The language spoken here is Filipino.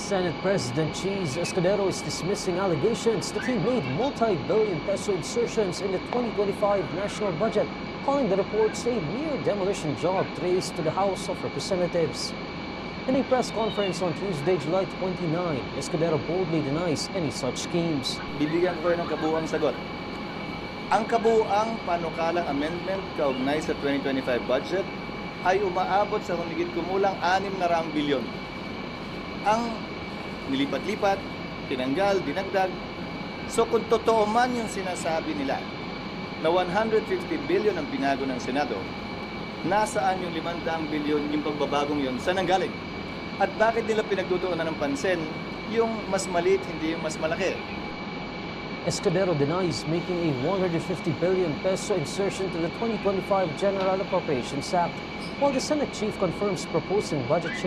Senate President Cheese Escudero is dismissing allegations that he made multi-billion peso insertions in the 2025 national budget, calling the reports a mere demolition job traced to the House of Representatives. In a press conference on Tuesday, July 29, Escudero boldly denies any such schemes. Bibigyan ko kayo ng kabuuang sagot. Ang kabuuang panukalang amendment kaugnay sa 2025 budget ay umaabot sa humigit kumulang 600 bilyon. Ang nilipat-lipat, tinanggal, dinagdag. So kung totoo man yung sinasabi nila na 150 billion ang binago ng Senado, nasaan yung 500 billion yung pagbabagong yun? Saan ang galing? At bakit nila pinagtutuunan ng pansin yung mas maliit, hindi yung mas malaki? Escudero denies making a 150 billion peso insertion to the 2025 General Appropriations Act, while the Senate chief confirms proposing budget change.